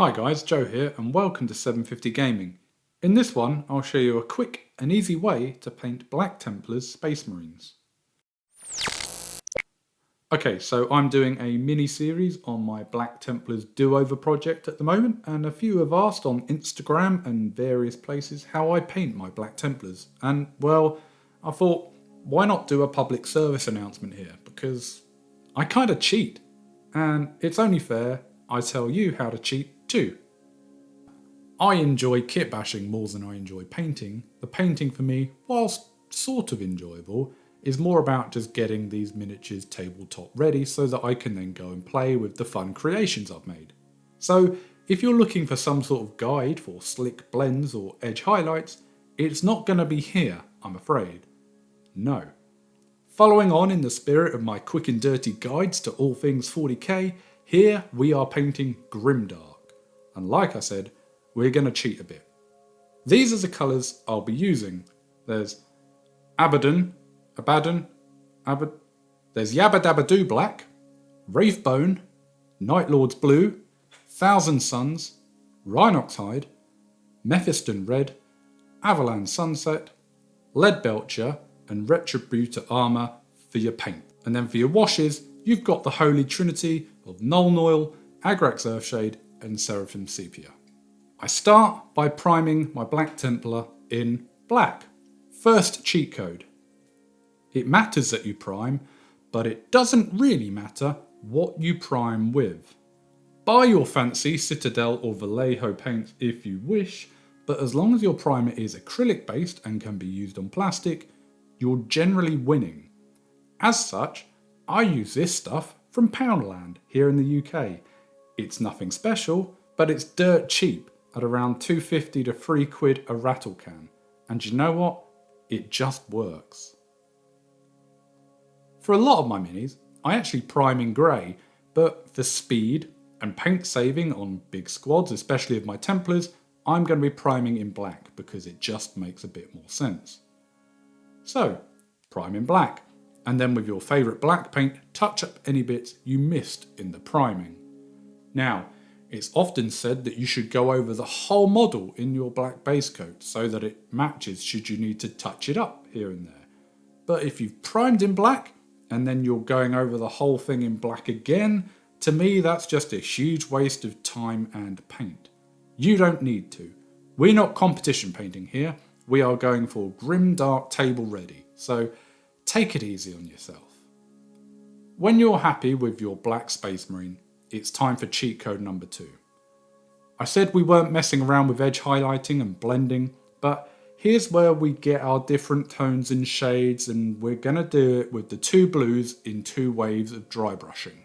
Hi guys, Joe here and welcome to 750 Gaming. In this one I'll show you a quick and easy way to paint Black Templars Space Marines. Okay, so I'm doing a mini-series on my Black Templars do-over project at the moment, and a few have asked on Instagram and various places how I paint my Black Templars, and well, I thought why not do a public service announcement here, because I kinda cheat, and it's only fair I tell you how to cheat too. I enjoy kit bashing more than I enjoy painting. The painting for me, whilst sort of enjoyable, is more about just getting these miniatures tabletop ready so that I can then go and play with the fun creations I've made. So if you're looking for some sort of guide for slick blends or edge highlights, it's not going to be here, I'm afraid. No. Following on in the spirit of my quick and dirty guides to all things 40k, here we are painting Grimdark. And like I said, we're going to cheat a bit. These are the colours I'll be using. There's Abaddon, there's Yabba Dabba Doo Black, Wraithbone, Night Lord's Blue, Thousand Suns, Rhinoxhide, Mephiston Red, Avalan Sunset, Leadbelcher, and Retributor Armour for your paint. And then for your washes, you've got the Holy Trinity of Nuln Oil, Agrax Earthshade, and Seraphim Sepia. I start by priming my Black Templar in black. First cheat code. It matters that you prime, but it doesn't really matter what you prime with. Buy your fancy Citadel or Vallejo paints if you wish, but as long as your primer is acrylic based and can be used on plastic, you're generally winning. As such, I use this stuff from Poundland here in the UK. It's nothing special, but it's dirt cheap at around £2.50 to £3 a rattle can. And you know what? It just works. For a lot of my minis, I actually prime in grey, but for speed and paint saving on big squads, especially of my Templars, I'm going to be priming in black because it just makes a bit more sense. So, prime in black, and then with your favourite black paint, touch up any bits you missed in the priming. Now, it's often said that you should go over the whole model in your black base coat so that it matches should you need to touch it up here and there. But if you've primed in black and then you're going over the whole thing in black again, to me that's just a huge waste of time and paint. You don't need to. We're not competition painting here, we are going for Grimdark table ready, so take it easy on yourself. When you're happy with your Black Space Marine, it's time for cheat code number 2. I said we weren't messing around with edge highlighting and blending, but here's where we get our different tones and shades, and we're going to do it with the 2 blues in 2 waves of dry brushing.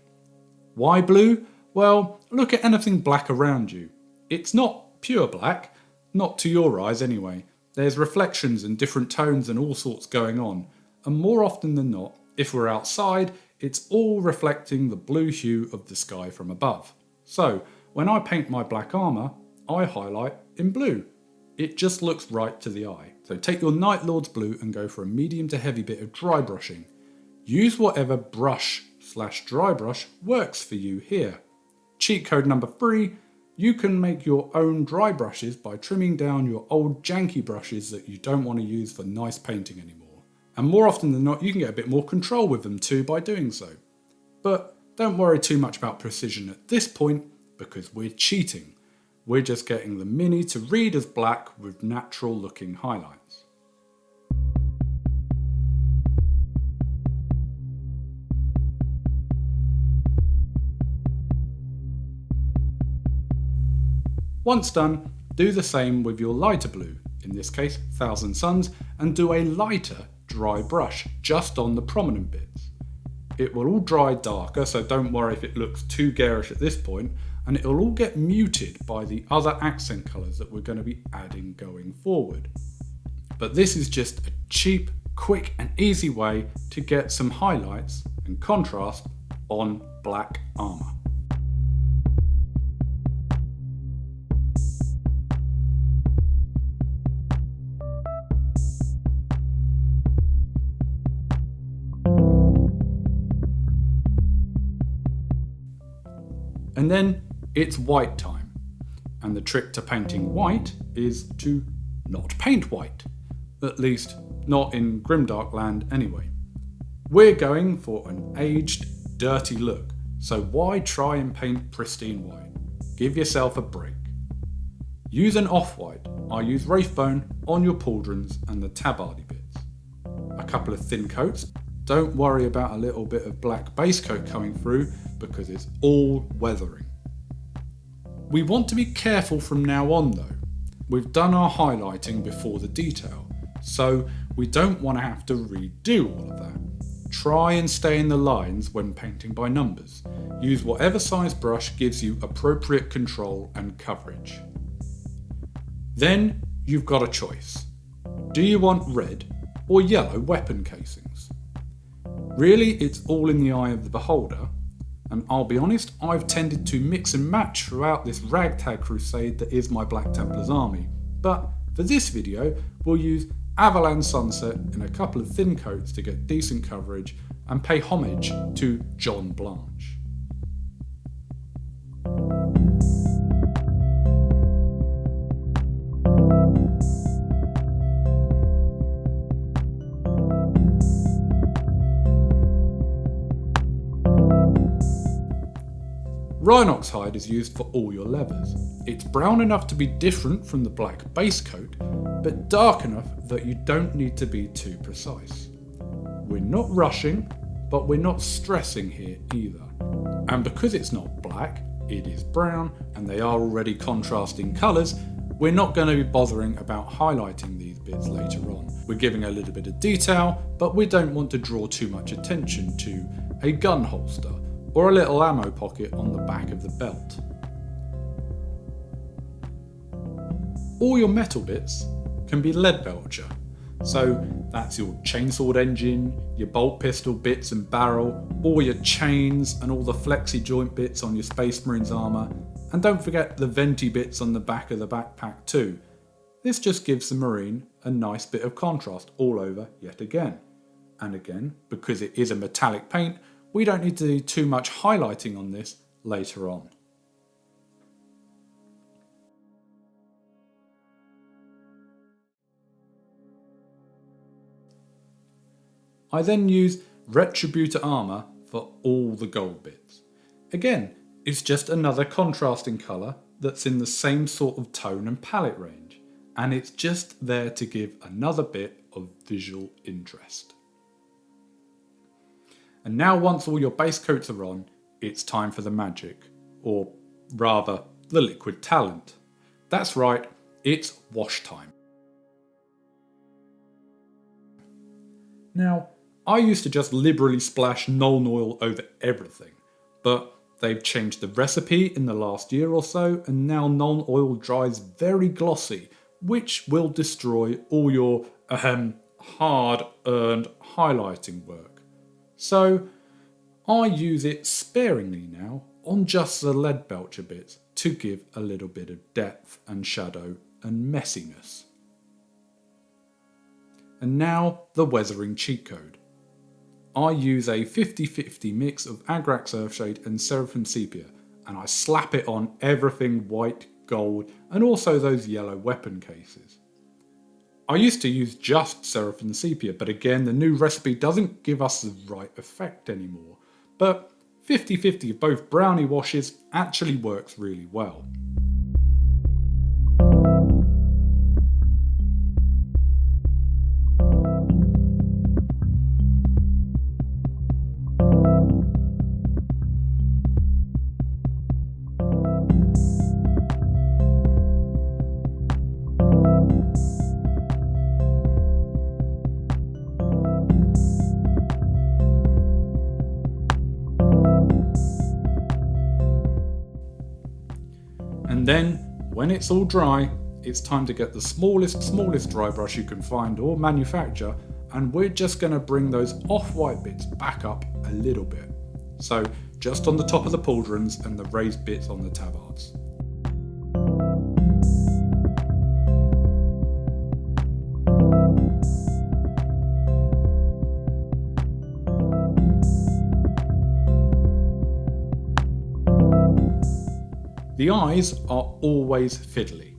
Why blue? Well, look at anything black around you. It's not pure black, not to your eyes anyway. There's reflections and different tones and all sorts going on, and more often than not, if we're outside, it's all reflecting the blue hue of the sky from above. So, when I paint my black armour, I highlight in blue. It just looks right to the eye. So take your Night Lord's Blue and go for a medium to heavy bit of dry brushing. Use whatever brush/dry brush works for you here. Cheat code number 3, you can make your own dry brushes by trimming down your old janky brushes that you don't want to use for nice painting anymore. And more often than not, you can get a bit more control with them too by doing so. But don't worry too much about precision at this point, because we're cheating. We're just getting the mini to read as black with natural looking highlights. Once done, do the same with your lighter blue, in this case Thousand Suns, and do a lighter dry brush just on the prominent bits. It will all dry darker, so don't worry if it looks too garish at this point, and it will all get muted by the other accent colours that we're going to be adding going forward. But this is just a cheap, quick and easy way to get some highlights and contrast on black armour. And then it's white time. And the trick to painting white is to not paint white. At least, not in Grimdark land anyway. We're going for an aged, dirty look, so why try and paint pristine white? Give yourself a break. Use an off-white. I use Wraithbone on your pauldrons and the tabardy bits. A couple of thin coats. Don't worry about a little bit of black base coat coming through because it's all weathering. We want to be careful from now on though. We've done our highlighting before the detail, so we don't want to have to redo all of that. Try and stay in the lines when painting by numbers. Use whatever size brush gives you appropriate control and coverage. Then you've got a choice. Do you want red or yellow weapon casings? Really, it's all in the eye of the beholder, and I'll be honest, I've tended to mix and match throughout this ragtag crusade that is my Black Templars army, but for this video we'll use Avalan Sunset in a couple of thin coats to get decent coverage and pay homage to John Blanche. Rhinox hide is used for all your leathers. It's brown enough to be different from the black base coat, but dark enough that you don't need to be too precise. We're not rushing, but we're not stressing here either. And because it's not black, it is brown, and they are already contrasting colours, we're not going to be bothering about highlighting these bits later on. We're giving a little bit of detail, but we don't want to draw too much attention to a gun holster or a little ammo pocket on the back of the belt. All your metal bits can be lead belcher, so that's your chainsword engine, your bolt pistol bits and barrel, all your chains and all the flexi joint bits on your Space Marines armour, and don't forget the venti bits on the back of the backpack too. This just gives the Marine a nice bit of contrast all over yet again. And again, because it is a metallic paint, we don't need to do too much highlighting on this later on. I then use Retributor armour for all the gold bits. Again, it's just another contrasting colour that's in the same sort of tone and palette range, and it's just there to give another bit of visual interest. And now once all your base coats are on, it's time for the magic, or rather, the liquid talent. That's right, it's wash time. Now, I used to just liberally splash Nuln Oil over everything, but they've changed the recipe in the last year or so, and now Nuln Oil dries very glossy, which will destroy all your hard-earned highlighting work. So I use it sparingly now on just the lead belcher bits to give a little bit of depth and shadow and messiness. And now the weathering cheat code. I use a 50-50 mix of Agrax Earthshade and Seraphim Sepia, and I slap it on everything white, gold, and also those yellow weapon cases. I used to use just Seraphim Sepia, but again the new recipe doesn't give us the right effect anymore. But 50-50 of both brownie washes actually works really well. And then, when it's all dry, it's time to get the smallest dry brush you can find or manufacture, and we're just going to bring those off-white bits back up a little bit. So, just on the top of the pauldrons and the raised bits on the tabards. The eyes are always fiddly.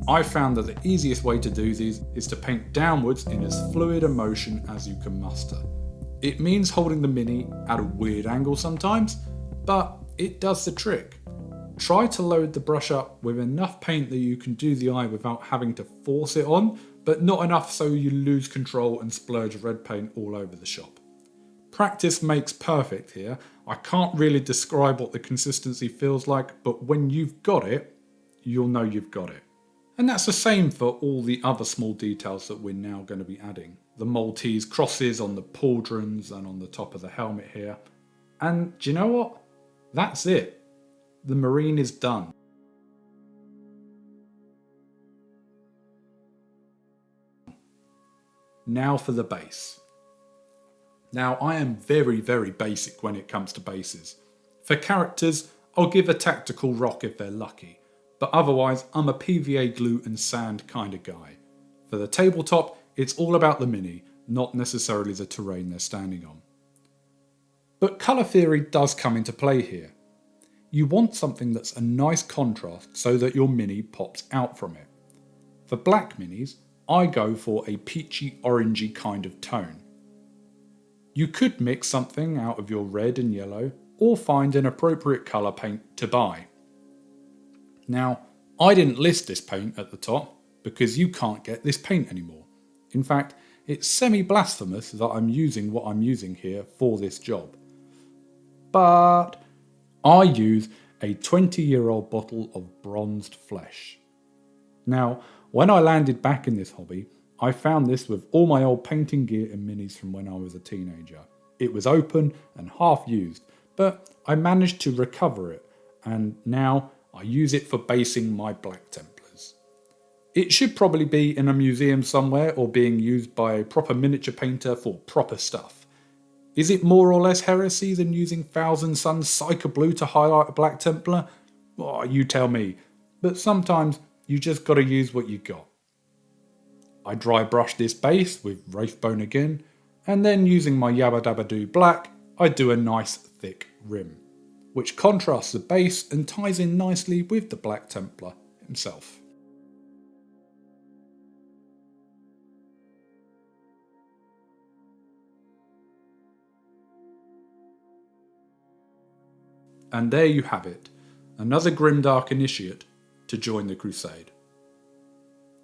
I found that the easiest way to do these is to paint downwards in as fluid a motion as you can muster. It means holding the Mini at a weird angle sometimes, but it does the trick. Try to load the brush up with enough paint that you can do the eye without having to force it on, but not enough so you lose control and splurge red paint all over the shop. Practice makes perfect here. I can't really describe what the consistency feels like, but when you've got it, you'll know you've got it. And that's the same for all the other small details that we're now going to be adding. The Maltese crosses on the pauldrons and on the top of the helmet here. And do you know what? That's it. The marine is done. Now for the base. Now I am very basic when it comes to bases. For characters, I'll give a tactical rock if they're lucky. But otherwise, I'm a PVA glue and sand kind of guy. For the tabletop, it's all about the Mini, not necessarily the terrain they're standing on. But colour theory does come into play here. You want something that's a nice contrast so that your Mini pops out from it. For black Minis, I go for a peachy orangey kind of tone. You could mix something out of your red and yellow, or find an appropriate colour paint to buy. Now, I didn't list this paint at the top because you can't get this paint anymore. In fact, it's semi-blasphemous that I'm using what I'm using here for this job. But I use a 20-year-old bottle of bronzed flesh. Now, when I landed back in this hobby, I found this with all my old painting gear and minis from when I was a teenager. It was open and half used, but I managed to recover it, and now I use it for basing my black Templars. It should probably be in a museum somewhere or being used by a proper miniature painter for proper stuff. Is it more or less heresy than using Thousand Suns Psycho Blue to highlight a black Templar? Oh, you tell me, but sometimes you just gotta use what you got. I dry brush this base with Wraithbone again, and then using my Yabba Dabba Doo black, I do a nice thick rim, which contrasts the base and ties in nicely with the Black Templar himself. And there you have it, another grimdark initiate to join the crusade.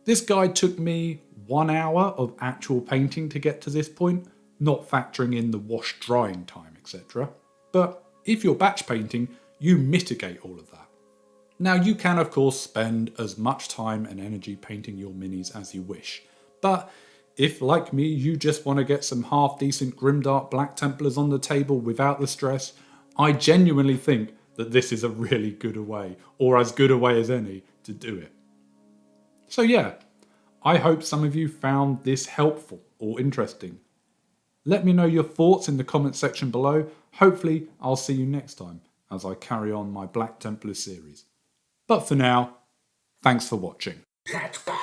This guide took me 1 hour of actual painting to get to this point, not factoring in the wash drying time, etc. But if you're batch painting, you mitigate all of that. Now you can of course spend as much time and energy painting your minis as you wish, but if like me you just want to get some half decent grimdark Black Templars on the table without the stress, I genuinely think that this is a really good way, or as good a way as any, to do it. So yeah, I hope some of you found this helpful or interesting. Let me know your thoughts in the comments section below. Hopefully I'll see you next time as I carry on my Black Templar series. But for now, thanks for watching. Let's go!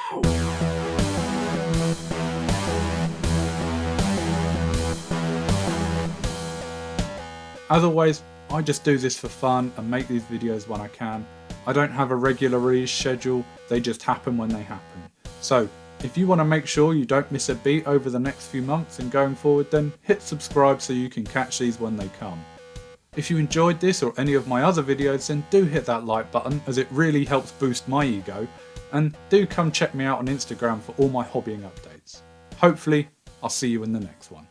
As always, I just do this for fun and make these videos when I can. I don't have a regular release schedule, they just happen when they happen. So, if you want to make sure you don't miss a beat over the next few months and going forward, then hit subscribe so you can catch these when they come. If you enjoyed this or any of my other videos, then do hit that like button as it really helps boost my ego, and do come check me out on Instagram for all my hobbying updates. Hopefully, I'll see you in the next one.